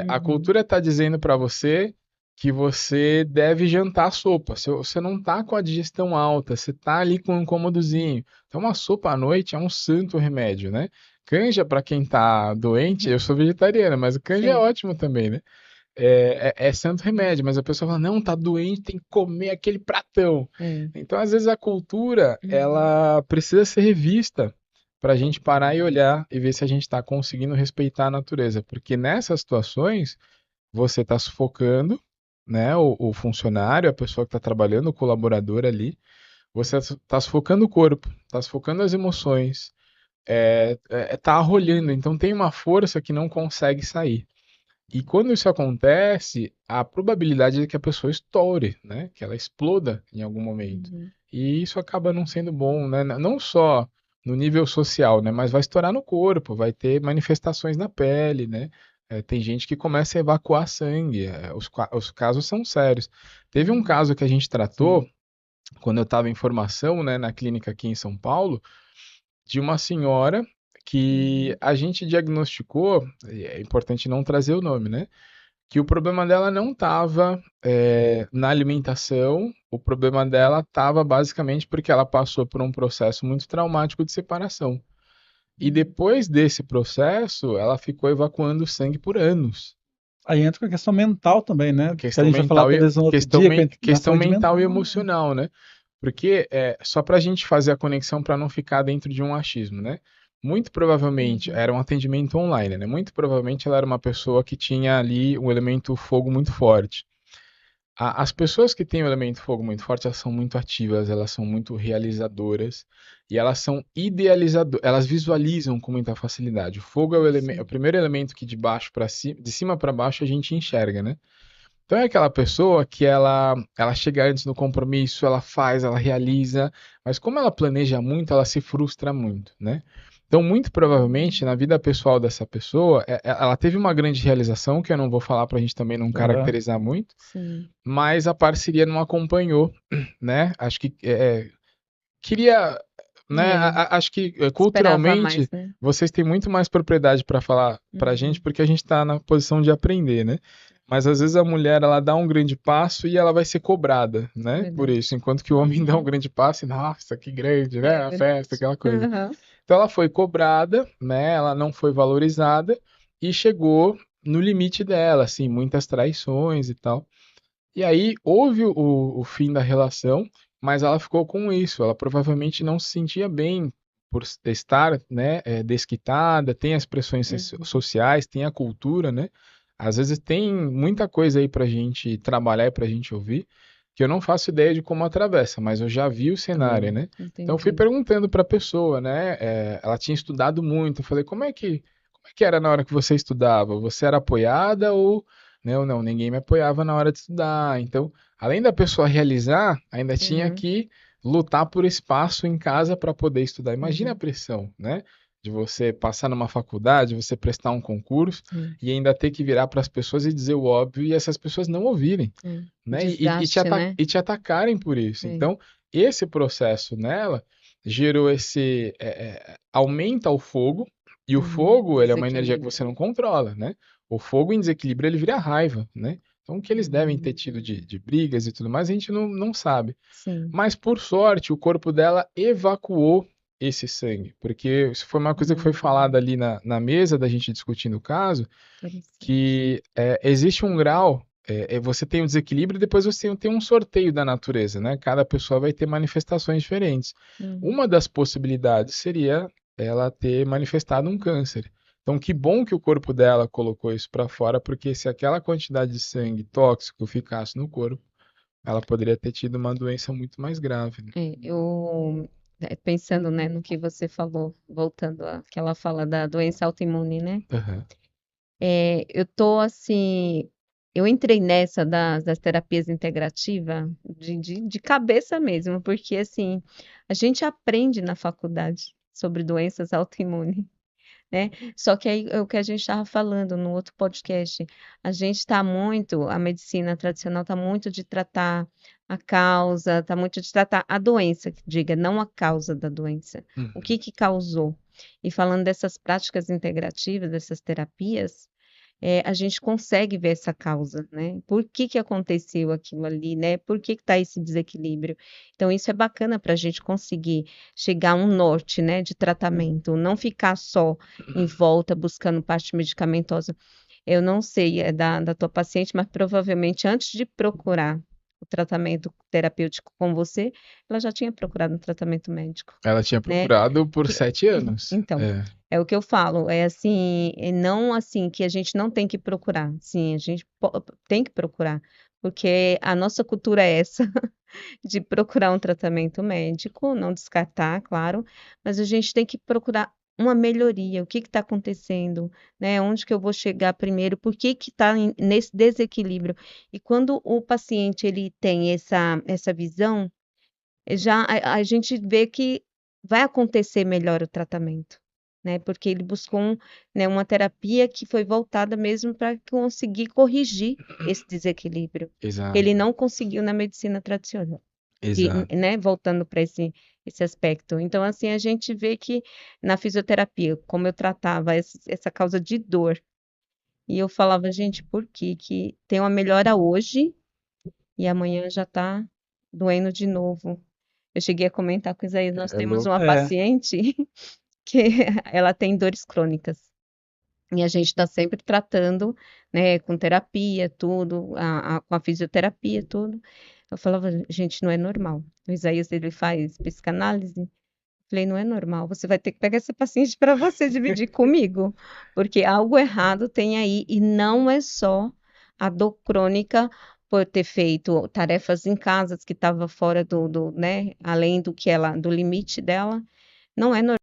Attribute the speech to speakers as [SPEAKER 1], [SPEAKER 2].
[SPEAKER 1] A
[SPEAKER 2] Uhum.
[SPEAKER 1] cultura está dizendo para você que você deve jantar sopa. Se você não tá com a digestão alta, você tá ali com um incômodozinho. Então, uma sopa à noite é um santo remédio, né? Canja, para quem tá doente, eu sou vegetariana, mas o canja é
[SPEAKER 2] Sim.
[SPEAKER 1] ótimo também, né? É santo remédio, mas a pessoa fala, não, tá doente, tem que comer aquele pratão.
[SPEAKER 2] É.
[SPEAKER 1] Então, às vezes, a cultura,
[SPEAKER 2] Uhum.
[SPEAKER 1] ela precisa ser revista para a gente parar e olhar e ver se a gente está conseguindo respeitar a natureza. Porque nessas situações, você está sufocando, né, o funcionário, a pessoa que está trabalhando, o colaborador ali, você está sufocando o corpo, está sufocando as emoções, tá arrolhando, então tem uma força que não consegue sair. E quando isso acontece, a probabilidade é que a pessoa estoure, né? Que ela exploda em algum momento.
[SPEAKER 2] Uhum.
[SPEAKER 1] E isso acaba não sendo bom, né? Não só no nível social, né? Mas vai estourar no corpo, vai ter manifestações na pele, né? Tem gente que começa a evacuar sangue. Os casos são sérios. Teve um
[SPEAKER 2] Uhum.
[SPEAKER 1] caso que a gente tratou
[SPEAKER 3] Sim.
[SPEAKER 1] quando eu estava em formação, né, na clínica aqui em São Paulo, de uma senhora que
[SPEAKER 2] Uhum.
[SPEAKER 1] a gente diagnosticou, e é importante não trazer o nome, né? Que o problema dela não estava na alimentação, o problema dela estava basicamente porque ela passou por um processo muito traumático de separação. E
[SPEAKER 2] Uhum.
[SPEAKER 1] depois desse processo, ela ficou evacuando sangue por anos.
[SPEAKER 3] Aí entra com a questão mental também, né? Que a
[SPEAKER 1] Questão
[SPEAKER 3] gente vai falar
[SPEAKER 1] mental e
[SPEAKER 3] talvez no outro dia, na
[SPEAKER 1] questão
[SPEAKER 3] saúde
[SPEAKER 1] mental e
[SPEAKER 3] mental, né?
[SPEAKER 1] emocional, né? Porque só para a gente fazer a conexão para não ficar dentro de um achismo, né? Muito provavelmente
[SPEAKER 2] Uhum.
[SPEAKER 1] era um atendimento online, né? Muito provavelmente ela era uma pessoa que tinha ali um elemento fogo muito forte. As pessoas que têm o elemento fogo muito forte, elas são muito ativas, elas são muito realizadoras e elas são idealizadoras, elas visualizam com muita facilidade. O fogo é é o
[SPEAKER 2] Sim.
[SPEAKER 1] primeiro elemento que de baixo para cima, de cima para baixo a gente enxerga, né? Então é aquela pessoa que ela chega antes no compromisso, ela faz, ela realiza, mas como ela planeja muito, ela se frustra muito, né? Então, muito provavelmente,
[SPEAKER 2] Uhum.
[SPEAKER 1] na vida pessoal dessa pessoa, ela teve uma grande realização, que eu não vou falar para a gente também não
[SPEAKER 3] Aham.
[SPEAKER 1] caracterizar muito,
[SPEAKER 2] Sim.
[SPEAKER 1] mas a parceria não acompanhou, né? Acho que queria, né?
[SPEAKER 2] É.
[SPEAKER 1] Acho que
[SPEAKER 2] Esperava
[SPEAKER 1] culturalmente
[SPEAKER 2] mais, né?
[SPEAKER 1] vocês têm muito mais propriedade para falar para a gente,
[SPEAKER 2] Uhum.
[SPEAKER 1] porque a gente está na posição de aprender, né? Mas às vezes a mulher ela dá um grande passo e ela vai ser cobrada, né? Por
[SPEAKER 2] Verdade.
[SPEAKER 1] isso, enquanto que o homem dá um
[SPEAKER 2] Uhum.
[SPEAKER 1] grande passo e nossa, que grande, né?
[SPEAKER 2] É
[SPEAKER 1] A
[SPEAKER 2] verdade.
[SPEAKER 1] festa, aquela coisa.
[SPEAKER 2] Aham.
[SPEAKER 1] Então ela foi cobrada, né? Ela não foi valorizada e chegou no limite dela, assim, muitas traições e tal. E aí houve o fim da relação, mas ela ficou com isso. Ela provavelmente não se sentia bem por estar, né, desquitada, tem as pressões
[SPEAKER 2] Uhum.
[SPEAKER 1] sociais, tem a cultura, né? Às vezes tem muita coisa aí pra gente trabalhar e pra gente ouvir, que eu não faço ideia de como atravessa, mas eu já vi o cenário,
[SPEAKER 3] Também.
[SPEAKER 1] né? Então eu fui
[SPEAKER 2] Entendi.
[SPEAKER 1] perguntando pra pessoa, né? Ela tinha estudado muito, eu falei, como é que era na hora que você estudava? Você era apoiada ou não, não, ninguém me apoiava na hora de estudar. Então, além da pessoa realizar, ainda tinha
[SPEAKER 2] Uhum.
[SPEAKER 1] que lutar por espaço em casa para poder estudar. Imagina a
[SPEAKER 2] Uhum.
[SPEAKER 1] pressão, né? De você passar numa faculdade, você prestar um concurso
[SPEAKER 2] É.
[SPEAKER 1] e ainda ter que virar para as pessoas e dizer o óbvio e essas pessoas não ouvirem,
[SPEAKER 2] É.
[SPEAKER 1] né?
[SPEAKER 2] Desgaste, né?
[SPEAKER 1] E te atacarem por isso.
[SPEAKER 2] É.
[SPEAKER 1] Então, esse processo nela gerou aumenta o fogo e o
[SPEAKER 2] Uhum.
[SPEAKER 1] fogo, ele é uma energia que
[SPEAKER 2] Desequilíbrio.
[SPEAKER 1] você não controla, né? O fogo em desequilíbrio ele vira raiva, né? Então, o que eles devem ter
[SPEAKER 2] Uhum.
[SPEAKER 1] tido de brigas e tudo mais, a gente não sabe.
[SPEAKER 2] Sim.
[SPEAKER 1] Mas, por sorte, o corpo dela evacuou esse sangue, porque isso foi uma coisa que foi falada
[SPEAKER 2] Uhum.
[SPEAKER 1] ali na mesa da gente discutindo o caso,
[SPEAKER 2] Interessante.
[SPEAKER 1] que existe um grau, você tem o desequilíbrio e depois você tem um sorteio da natureza, né? Cada pessoa vai ter manifestações diferentes.
[SPEAKER 2] Uhum.
[SPEAKER 1] Uma das possibilidades seria ela ter manifestado um câncer. Então, que bom que o corpo dela colocou isso para fora, porque se aquela quantidade de sangue tóxico ficasse no corpo, ela poderia ter tido uma doença muito mais grave, né?
[SPEAKER 2] Eu pensando, né, no que você falou, voltando àquela fala da doença autoimune, né?
[SPEAKER 1] Aham.
[SPEAKER 2] Eu tô assim, eu entrei nessa das terapias integrativas de cabeça mesmo, porque assim, a gente aprende na faculdade sobre doenças autoimunes, né? Só que aí é o que a gente estava falando no outro podcast. A gente está muito, a medicina tradicional está muito de tratar a causa, está muito de tratar a doença, que diga, não a causa da doença. O
[SPEAKER 1] Uhum.
[SPEAKER 2] que que causou? E falando dessas práticas integrativas, dessas terapias, a gente consegue ver essa causa, né? Por que que aconteceu aquilo ali, né? Por que que está esse desequilíbrio? Então, isso é bacana para a gente conseguir chegar a um norte, né, de tratamento, não ficar só em volta buscando parte medicamentosa. Eu não sei da tua paciente, mas provavelmente antes de procurar o tratamento terapêutico com você, ela já tinha procurado um tratamento médico,
[SPEAKER 1] Ela tinha
[SPEAKER 2] né?
[SPEAKER 1] procurado por 7 anos.
[SPEAKER 2] Então, é o que eu falo, é assim, não assim que a gente não tem que procurar, sim, a gente tem que procurar, porque a nossa cultura é essa, de procurar um tratamento médico, não descartar, claro, mas a gente tem que procurar uma melhoria, o que está acontecendo, né? Onde que eu vou chegar primeiro, por que que está nesse desequilíbrio? E quando o paciente ele tem essa visão, já a gente vê que vai acontecer melhor o tratamento, né? Porque ele buscou né, uma terapia que foi voltada mesmo para conseguir corrigir esse desequilíbrio, que
[SPEAKER 1] Exato,
[SPEAKER 2] ele não conseguiu na medicina tradicional,
[SPEAKER 1] exato.
[SPEAKER 2] né? Voltando para esse aspecto. Então, assim, a gente vê que na fisioterapia, como eu tratava essa causa de dor, e eu falava, gente, por que que tem uma melhora hoje e amanhã já está doendo de novo? Eu cheguei a comentar com o Isaías, nós
[SPEAKER 1] É
[SPEAKER 2] temos
[SPEAKER 1] louco.
[SPEAKER 2] uma paciente que ela tem dores crônicas. E a gente está sempre tratando, né, com terapia, tudo, com a fisioterapia, tudo. Eu falava, gente, não é normal. O Isaías, ele faz psicanálise. Falei, não é normal. Você vai ter que pegar essa paciente para você dividir comigo, porque algo errado tem aí e não é só a dor crônica por ter feito tarefas em casa que estava fora né, além do limite dela. Não é normal.